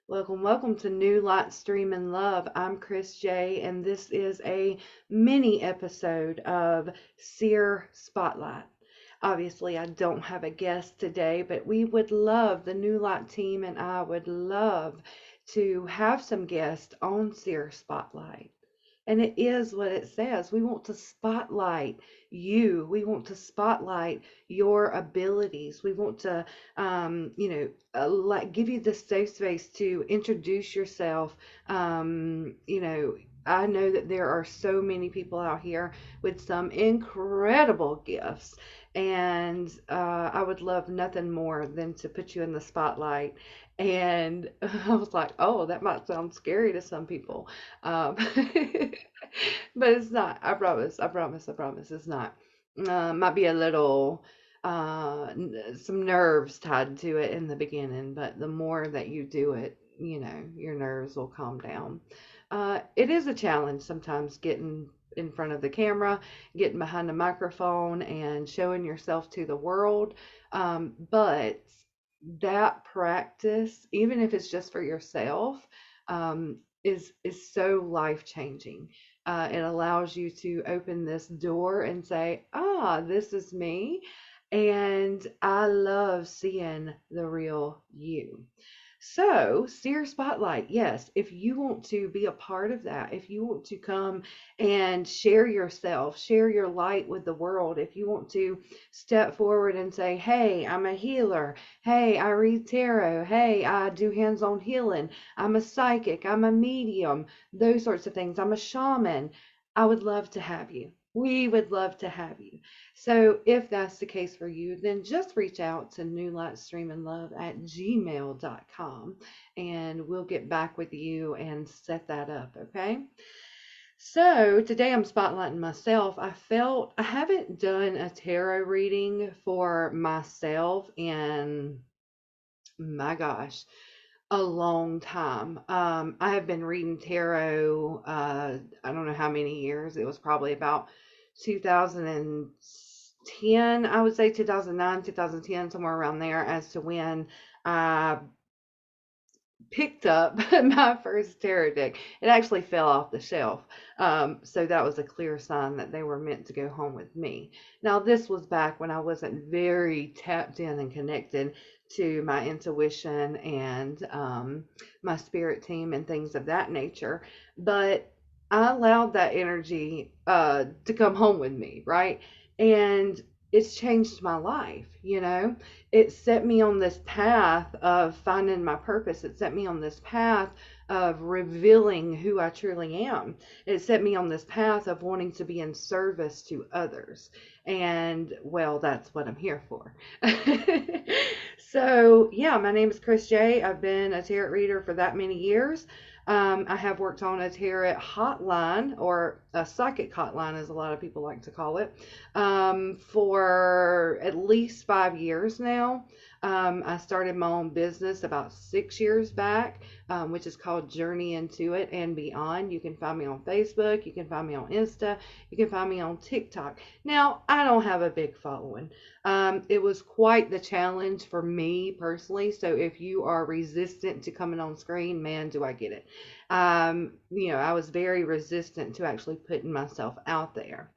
Welcome to New Light Streaming Love. I'm Chris J, and this is a mini episode of Seer Spotlight. Obviously, I don't have a guest today, but we would love, the New Light team and I would love to have some guests on Seer Spotlight. And it is what it says. We want to spotlight you. We want to spotlight your abilities. We want to, like give you the safe space to introduce yourself. I know that there are so many people out here with some incredible gifts, and I would love nothing more than to put you in the spotlight. And I was like, oh, that might sound scary to some people. Um, but it's not. I promise. I promise. I promise. It's not. Might be a little, some nerves tied to it in the beginning, but the more that you do it, your nerves will calm down. It is a challenge sometimes getting in front of the camera, getting behind the microphone, and showing yourself to the world. But that practice, even if it's just for yourself, is so life changing. It allows you to open this door and say, "Ah, this is me," and I love seeing the real you. So, Seer Spotlight, yes, if you want to be a part of that, if you want to come and share yourself, share your light with the world, if you want to step forward and say, hey, I'm a healer, hey, I read tarot, hey, I do hands on healing, I'm a psychic, I'm a medium, those sorts of things, I'm a shaman, I would love to have you. We would love to have you. So if that's the case for you, then just reach out to knewlightstreaminglove@gmail.com and we'll get back with you and set that up, okay? So today I'm spotlighting myself. I felt I haven't done a tarot reading for myself in, my gosh, a long time. I have been reading tarot, I don't know how many years. It was probably about 2010, I would say 2009, 2010, somewhere around there, as to when I picked up my first tarot deck. It actually fell off the shelf. So that was a clear sign that they were meant to go home with me. Now, this was back when I wasn't very tapped in and connected to my intuition and my spirit team and things of that nature. But I allowed that energy to come home with me, right? And it's changed my life, it set me on this path of finding my purpose. It set me on this path of revealing who I truly am. It set me on this path of wanting to be in service to others. And well, that's what I'm here for. So, yeah, my name is Chris J. I've been a tarot reader for that many years. I have worked on a tarot hotline, or a psychic hotline, as a lot of people like to call it, for at least 5 years now. I started my own business about 6 years back, which is called Journey Into It and Beyond. You can find me on Facebook, you can find me on Insta, you can find me on TikTok. Now, I don't have a big following. It was quite the challenge for me personally. So if you are resistant to coming on screen, man, do I get it. I was very resistant to actually putting myself out there.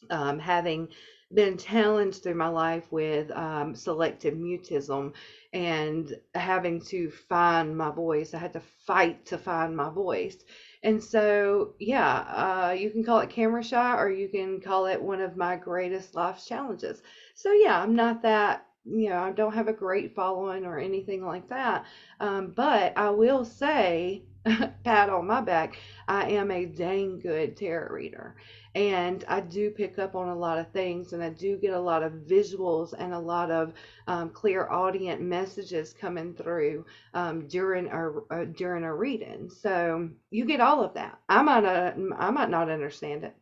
Having been challenged through my life with selective mutism and having to find my voice. I had to fight to find my voice. And so, yeah, you can call it camera shy, or you can call it one of my greatest life challenges. So, yeah, I'm not that, I don't have a great following or anything like that. But I will say, pat on my back, I am a dang good tarot reader. And I do pick up on a lot of things, and I do get a lot of visuals and a lot of clear audience messages coming through during a reading. So you get all of that. I might not understand it,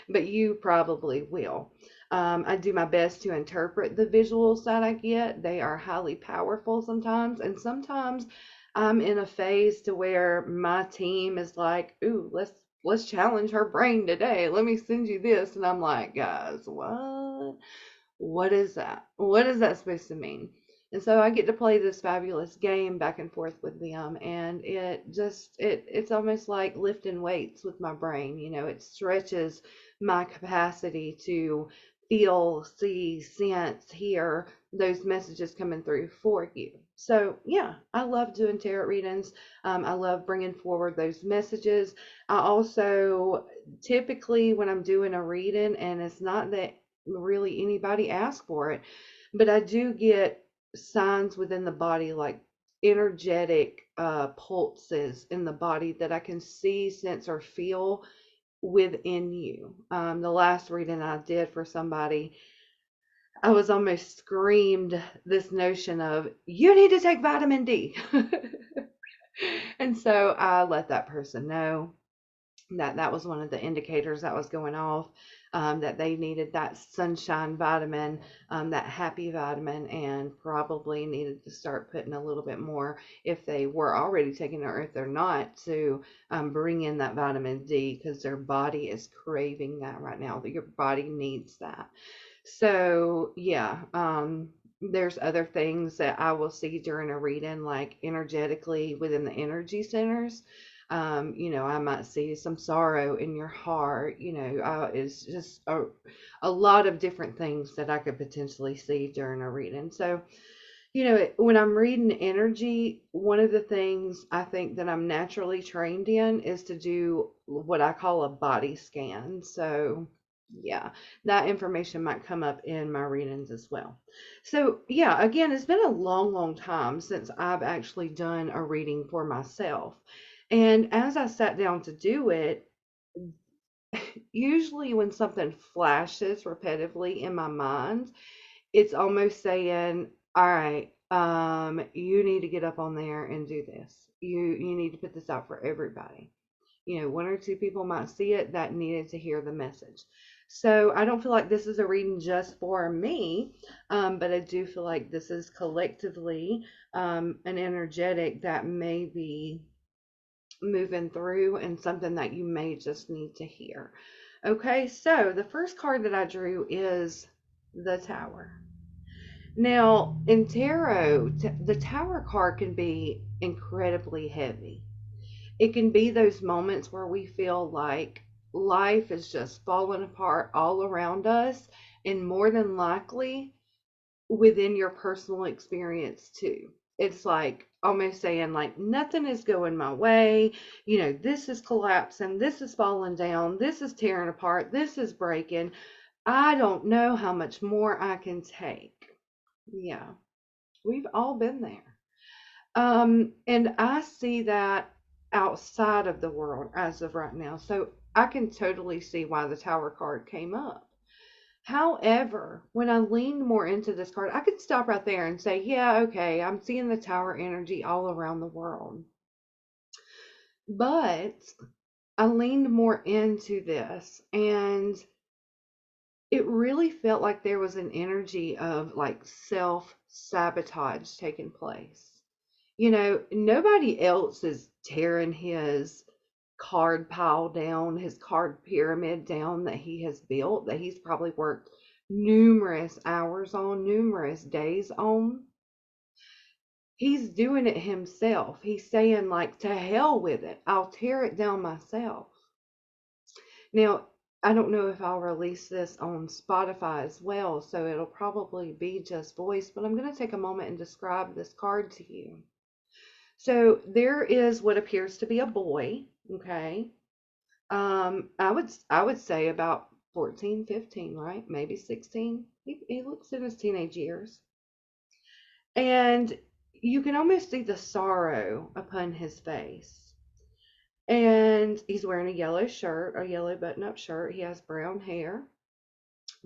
but you probably will. I do my best to interpret the visuals that I get. They are highly powerful sometimes, and sometimes I'm in a phase to where my team is like, "Ooh, let's challenge her brain today. Let me send you this." And I'm like, guys, what? What is that? What is that supposed to mean? And so I get to play this fabulous game back and forth with them, and it's almost like lifting weights with my brain. It stretches my capacity to feel, see, sense, hear those messages coming through for you. So yeah, I love doing tarot readings. I love bringing forward those messages. I also typically, when I'm doing a reading, and it's not that really anybody asks for it, but I do get signs within the body, like energetic pulses in the body that I can see, sense, or feel within you. The last reading I did for somebody, I was almost screamed this notion of, you need to take vitamin D. And so I let that person know that was one of the indicators that was going off, that they needed that sunshine vitamin, that happy vitamin, and probably needed to start putting a little bit more if they were already taking it, or if they're not, to bring in that vitamin D, because their body is craving that right now. Your body needs that. So yeah, there's other things that I will see during a reading, like energetically within the energy centers. I might see some sorrow in your heart. It's just a lot of different things that I could potentially see during a reading. So, when I'm reading energy, one of the things I think that I'm naturally trained in is to do what I call a body scan. So, yeah, that information might come up in my readings as well. So, yeah, again, it's been a long, long time since I've actually done a reading for myself. And as I sat down to do it, usually when something flashes repetitively in my mind, it's almost saying, all right, you need to get up on there and do this. You need to put this out for everybody. One or two people might see it that needed to hear the message. So I don't feel like this is a reading just for me, but I do feel like this is collectively an energetic that may be moving through, and something that you may just need to hear. Okay, so the first card that I drew is the Tower. Now, in tarot, the Tower card can be incredibly heavy. It can be those moments where we feel like life is just falling apart all around us, and more than likely within your personal experience too. It's like almost saying, like, nothing is going my way. This is collapsing, this is falling down, this is tearing apart, this is breaking. I don't know how much more I can take. Yeah, we've all been there. And I see that outside of the world as of right now. So I can totally see why the Tower card came up. However, when I leaned more into this card, I could stop right there and say, yeah, okay, I'm seeing the Tower energy all around the world. But I leaned more into this, and it really felt like there was an energy of like self-sabotage taking place. Nobody else is tearing his card pile down, his card pyramid down that he has built, that he's probably worked numerous hours on, numerous days on. He's doing it himself. He's saying, like, to hell with it. I'll tear it down myself. Now, I don't know if I'll release this on Spotify as well, so it'll probably be just voice, but I'm going to take a moment and describe this card to you. So there is what appears to be a boy, okay? I would say about 14, 15, right? Maybe 16. He looks in his teenage years. And you can almost see the sorrow upon his face. And he's wearing a yellow shirt, a yellow button-up shirt. He has brown hair.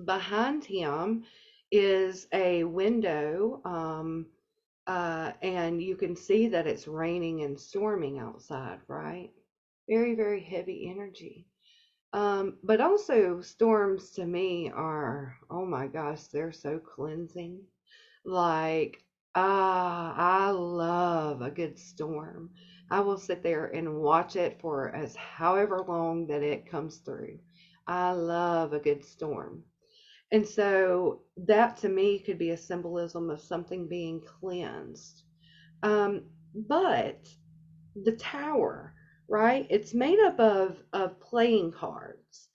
Behind him is a window, and you can see that it's raining and storming outside, right? Very, very heavy energy. But also storms to me are, oh my gosh, they're so cleansing. Like, I love a good storm. I will sit there and watch it for as however long that it comes through. I love a good storm. And so that to me could be a symbolism of something being cleansed. But the tower, right? It's made up of playing cards,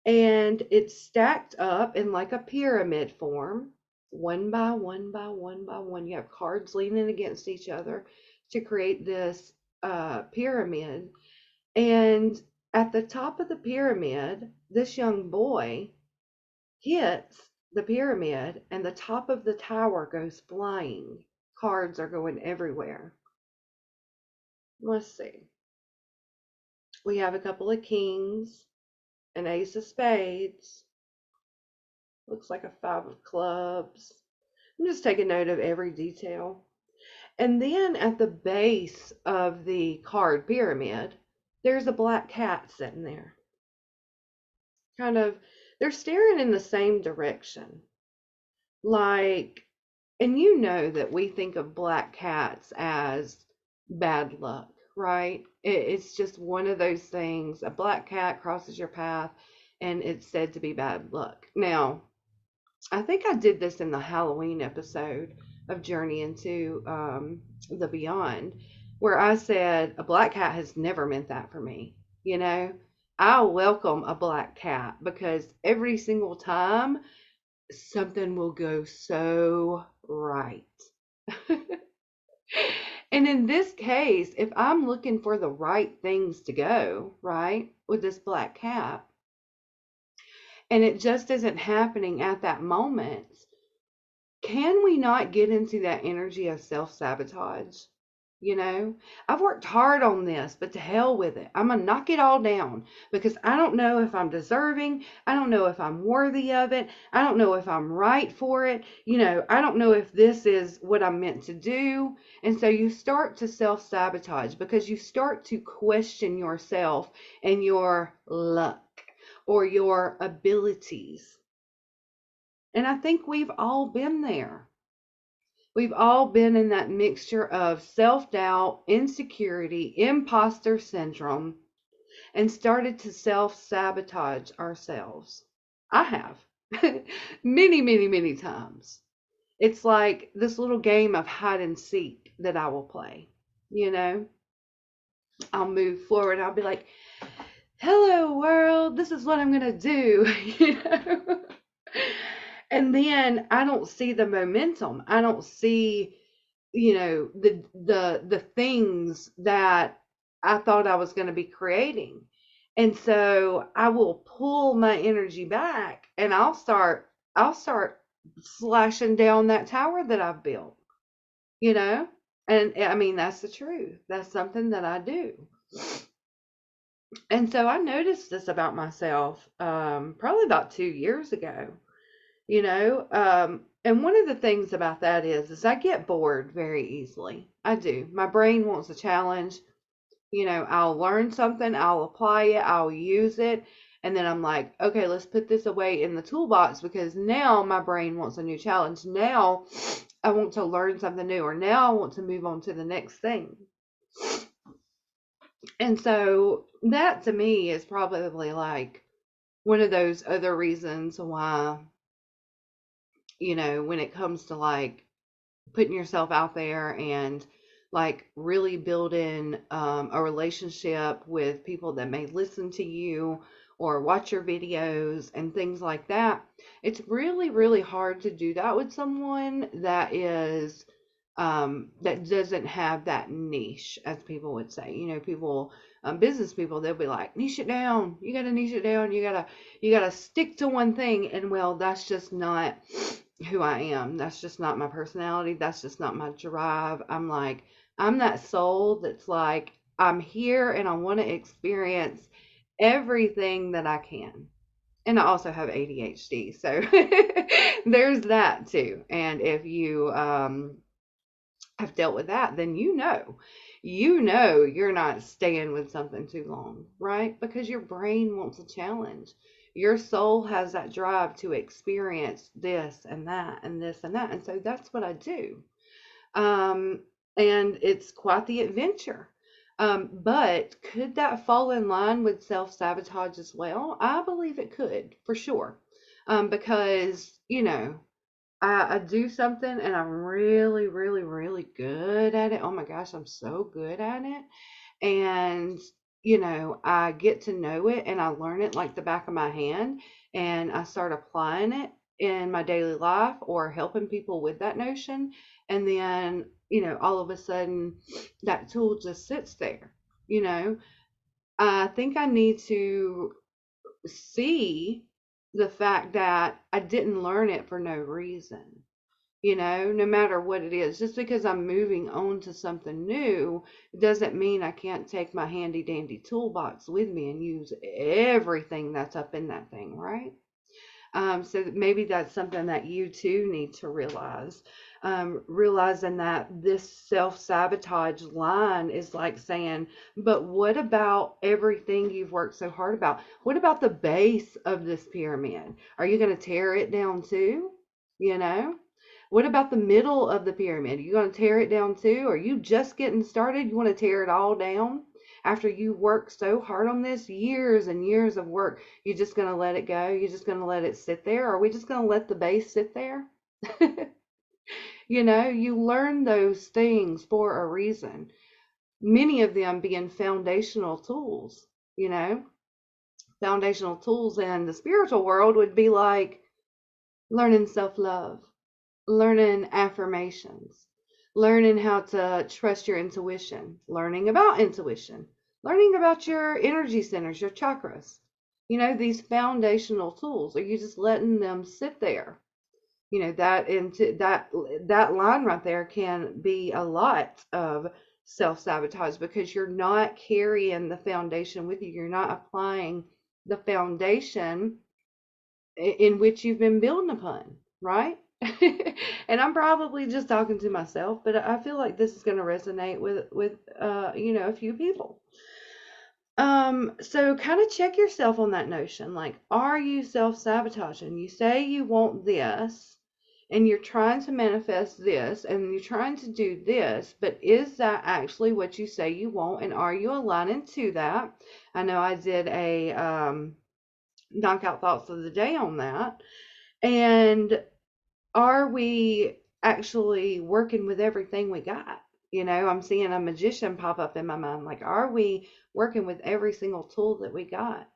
and it's stacked up in like a pyramid form, one by one by one by one. You have cards leaning against each other to create this pyramid. And at the top of the pyramid, this young boy hits the pyramid, and the top of the tower goes flying. Cards are going everywhere. Let's see. We have a couple of kings, an ace of spades, looks like a five of clubs. I'm just taking note of every detail. And then at the base of the card pyramid, there's a black cat sitting there. Kind of, they're staring in the same direction. Like, and you know that we think of black cats as bad luck, right? It's just one of those things. A black cat crosses your path and it's said to be bad luck. Now, I think I did this in the Halloween episode of Journey into the Beyond, where I said a black cat has never meant that for me. You know, I welcome a black cat because every single time something will go so right. And in this case, if I'm looking for the right things to go, right, with this black cat, and it just isn't happening at that moment, can we not get into that energy of self-sabotage? You know, I've worked hard on this, but to hell with it. I'm going to knock it all down because I don't know if I'm deserving. I don't know if I'm worthy of it. I don't know if I'm right for it. You know, I don't know if this is what I'm meant to do. And so you start to self-sabotage because you start to question yourself and your luck or your abilities. And I think we've all been there. We've all been in that mixture of self-doubt, insecurity, imposter syndrome, and started to self-sabotage ourselves. I have. Many, many, many times. It's like this little game of hide and seek that I will play. You know, I'll move forward. I'll be like, hello, world. This is what I'm going to do. You know? And then I don't see the momentum. I don't see, you know, the things that I thought I was going to be creating. And so I will pull my energy back and I'll start slashing down that tower that I've built, you know? And I mean, that's the truth. That's something that I do. And so I noticed this about myself, probably about 2 years ago. You know, and one of the things about that is I get bored very easily. I do. My brain wants a challenge. You know, I'll learn something, I'll apply it, I'll use it, and then I'm like, okay, let's put this away in the toolbox because now my brain wants a new challenge. Now I want to learn something new, or now I want to move on to the next thing. And so that to me is probably like one of those other reasons why, you know, when it comes to like putting yourself out there and like really building a relationship with people that may listen to you or watch your videos and things like that, it's really, really hard to do that with someone that is that doesn't have that niche, as people would say. You know, people, business people, they'll be like, niche it down. You gotta niche it down. You gotta stick to one thing. And well, that's just not who I am. That's just not my personality. That's just not my drive. I'm that soul that's like, I'm here and I want to experience everything that I can. And I also have ADHD, so there's that too. And if you have dealt with that, then you know you're not staying with something too long, right? Because your brain wants a challenge. Your soul has that drive to experience this and that and this and that. And so that's what I do. Um, and it's quite the adventure. But could that fall in line with self-sabotage as well? I believe it could, for sure. Because, I do something and I'm really, really, really good at it. Oh my gosh, I'm so good at it. And, I get to know it and I learn it like the back of my hand, and I start applying it in my daily life or helping people with that notion. And then, all of a sudden that tool just sits there. You know, I think I need to see the fact that I didn't learn it for no reason. No matter what it is, just because I'm moving on to something new doesn't mean I can't take my handy dandy toolbox with me and use everything that's up in that thing, right? So maybe that's something that you too need to realize. Realizing that this self sabotage line is like saying, but what about everything you've worked so hard about? What about the base of this pyramid? Are you going to tear it down too? You know? What about the middle of the pyramid? Are you going to tear it down too? Are you just getting started? You want to tear it all down? After you work so hard on this, years and years of work, you're just going to let it go? You're just going to let it sit there? Are we just going to let the base sit there? You learn those things for a reason. Many of them being foundational tools, you know. Foundational tools in the spiritual world would be like learning self-love, learning affirmations, learning how to trust your intuition, learning about intuition, learning about your energy centers, your chakras. These foundational tools. Are you just letting them sit there? That into that line right there can be a lot of self-sabotage because you're not carrying the foundation with you. You're not applying the foundation in which you've been building upon, right? And I'm probably just talking to myself, but I feel like this is going to resonate with a few people. So kind of check yourself on that notion. Like, are you self-sabotaging? You say you want this and you're trying to manifest this and you're trying to do this, but is that actually what you say you want? And are you aligning to that? I know I did a knockout thoughts of the day on that. And are we actually working with everything we got? I'm seeing a magician pop up in my mind. Like, are we working with every single tool that we got?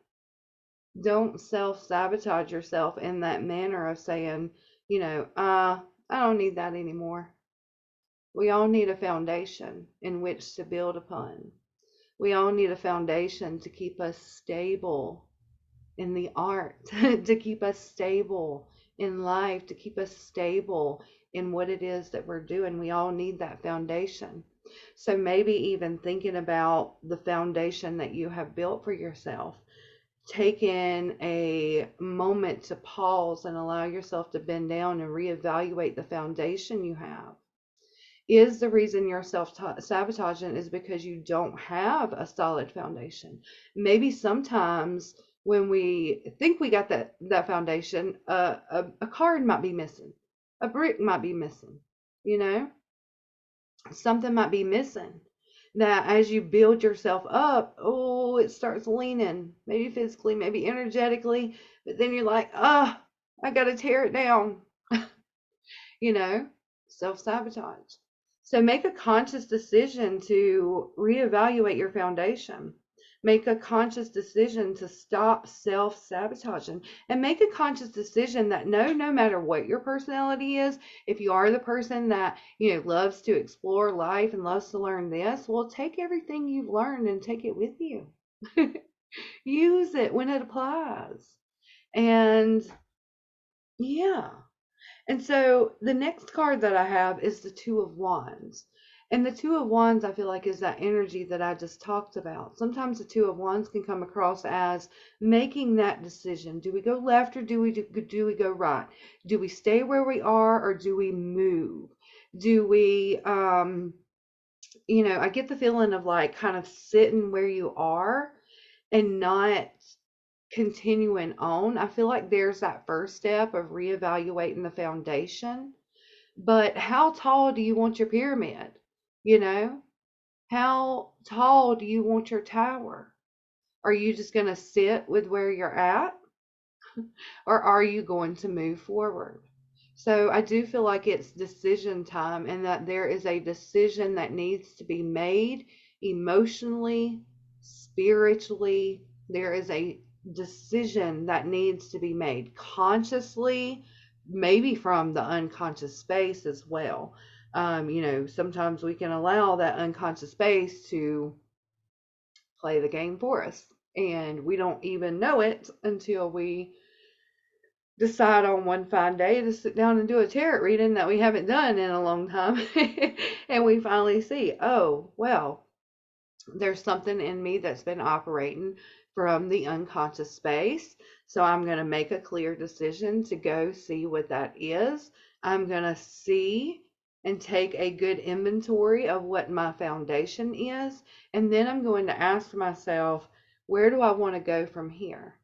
Don't self-sabotage yourself in that manner of saying, I don't need that anymore. We all need a foundation in which to build upon. We all need a foundation to keep us stable in the art, to keep us stable in life, to keep us stable in what it is that we're doing. We all need that foundation. So maybe even thinking about the foundation that you have built for yourself, taking a moment to pause and allow yourself to bend down and reevaluate the foundation you have. Is the reason you're self-sabotaging is because you don't have a solid foundation? Maybe sometimes when we think we got that foundation, a card might be missing, a brick might be missing, something might be missing. That as you build yourself up, oh, it starts leaning, maybe physically, maybe energetically, but then you're like, I got to tear it down, self-sabotage. So make a conscious decision to reevaluate your foundation. Make a conscious decision to stop self-sabotaging, and make a conscious decision that no matter what your personality is, if you are the person that, loves to explore life and loves to learn this, well, take everything you've learned and take it with you. Use it when it applies. And yeah. And so the next card that I have is the Two of Wands. And the Two of Wands, I feel like, is that energy that I just talked about. Sometimes the Two of Wands can come across as making that decision. Do we go left or do we go right? Do we stay where we are or do we move? Do we, I get the feeling of like kind of sitting where you are and not continuing on. I feel like there's that first step of reevaluating the foundation. But how tall do you want your pyramid? How tall do you want your tower? Are you just going to sit with where you're at? or are you going to move forward? So I do feel like it's decision time, and that there is a decision that needs to be made emotionally, spiritually. There is a decision that needs to be made consciously, maybe from the unconscious space as well. Sometimes we can allow that unconscious space to play the game for us, and we don't even know it until we decide on one fine day to sit down and do a tarot reading that we haven't done in a long time. And we finally see, oh, well, there's something in me that's been operating from the unconscious space. So I'm going to make a clear decision to go see what that is. I'm going to see and take a good inventory of what my foundation is. And then I'm going to ask myself, where do I want to go from here?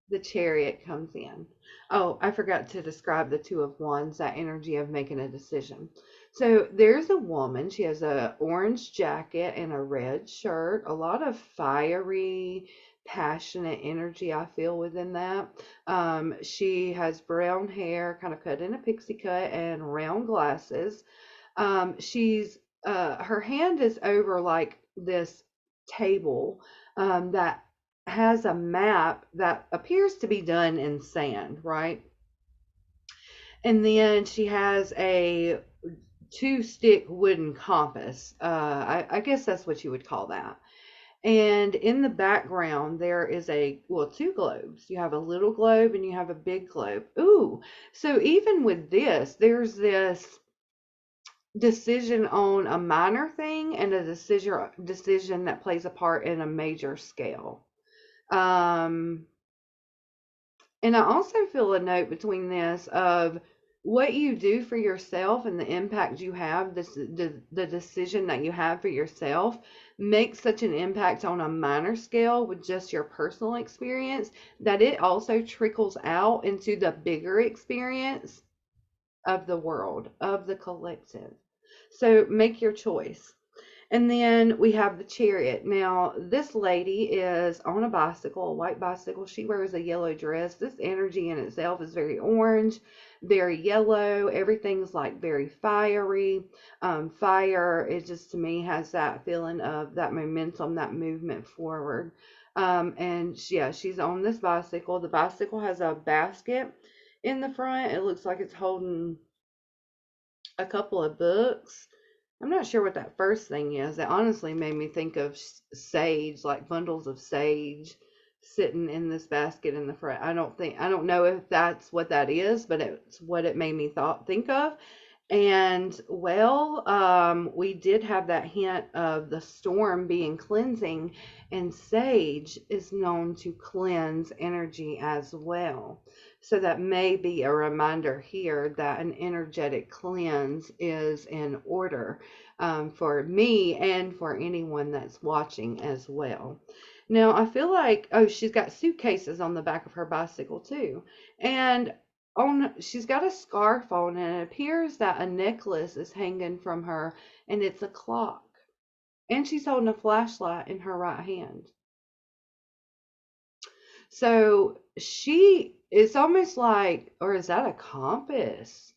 The Chariot comes in. Oh, I forgot to describe the Two of Wands, that energy of making a decision. So there's a woman. She has a orange jacket and a red shirt. A lot of fiery, passionate energy I feel within that. She has brown hair, kind of cut in a pixie cut, and round glasses. She's her hand is over like this table that has a map that appears to be done in sand, right? And then she has a 2-stick wooden compass. I guess that's what you would call that. And in the background, there is two globes. You have a little globe and you have a big globe. Ooh, so even with this, there's this decision on a minor thing and a decision that plays a part in a major scale. And I also feel a note between this of what you do for yourself and the impact you have, the decision that you have for yourself makes such an impact on a minor scale with just your personal experience that it also trickles out into the bigger experience of the world, of the collective. So make your choice. And then we have the Chariot. Now, this lady is on a bicycle, a white bicycle. She wears a yellow dress. This energy in itself is very orange, very yellow. Everything's like very fiery. Fire, it just to me has that feeling of that momentum, that movement forward. And yeah, she's on this bicycle. The bicycle has a basket in the front. It looks like it's holding a couple of books. I'm not sure what that first thing is. It honestly made me think of sage, like bundles of sage sitting in this basket in the front. I don't know if that's what that is, but it's what it made me think of. And well, we did have that hint of the storm being cleansing, and sage is known to cleanse energy as well. So that may be a reminder here that an energetic cleanse is in order for me and for anyone that's watching as well. Now, I feel like, oh, she's got suitcases on the back of her bicycle too. And she's got a scarf on, and it appears that a necklace is hanging from her, and it's a clock. And she's holding a flashlight in her right hand. So it's almost like, or is that a compass?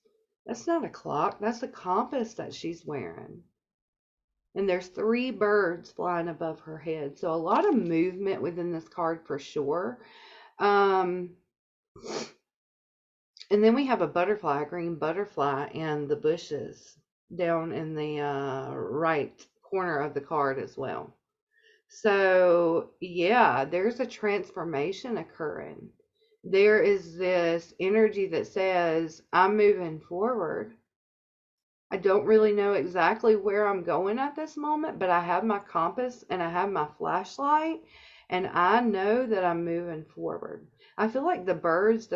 That's not a clock. That's a compass that she's wearing. And there's 3 birds flying above her head. So a lot of movement within this card for sure. And then we have a butterfly, a green butterfly in the bushes down in the right corner of the card as well. So yeah, there's a transformation occurring. There is this energy that says, I'm moving forward. I don't really know exactly where I'm going at this moment, but I have my compass and I have my flashlight, and I know that I'm moving forward. I feel like the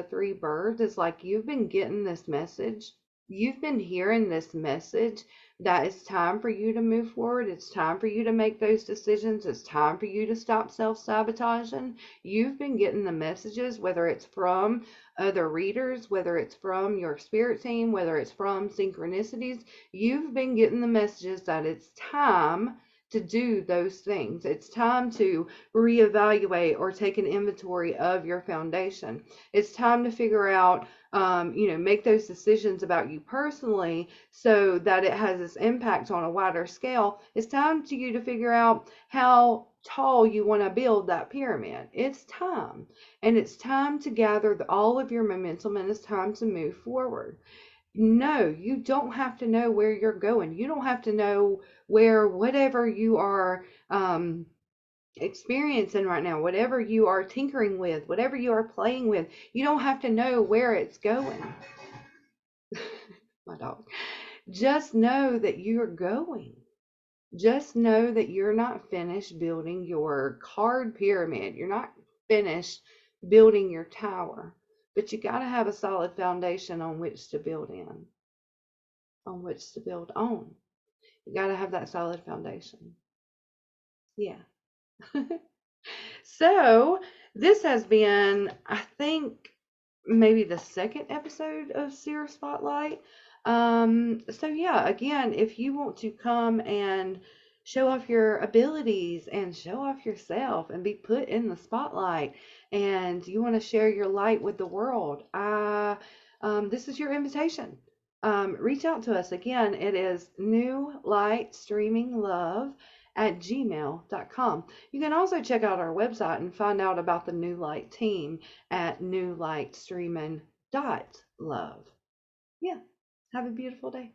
3 birds, is like you've been getting this message. You've been hearing this message that it's time for you to move forward. It's time for you to make those decisions. It's time for you to stop self-sabotaging. You've been getting the messages, whether it's from other readers, whether it's from your spirit team, whether it's from synchronicities. You've been getting the messages that it's time to do those things. It's time to reevaluate or take an inventory of your foundation. It's time to figure out, make those decisions about you personally so that it has this impact on a wider scale. It's time to you to figure out how tall you want to build that pyramid. It's time. And it's time to gather all of your momentum, and it's time to move forward. No, you don't have to know where you're going. You don't have to know where whatever you are experiencing right now, whatever you are tinkering with, whatever you are playing with, you don't have to know where it's going. My dog. Just know that you're going. Just know that you're not finished building your card pyramid. You're not finished building your tower. But you got to have a solid foundation on which to build on which to build on. You got to have that solid foundation. Yeah. So this has been, I think, maybe the second episode of Seer Spotlight. So yeah, again, if you want to come and show off your abilities and show off yourself and be put in the spotlight, and you want to share your light with the world, this is your invitation. Reach out to us. Again, it is knewlightstreaminglove@gmail.com. You can also check out our website and find out about the New Light team at knewlightstreaminglove. Yeah. Have a beautiful day.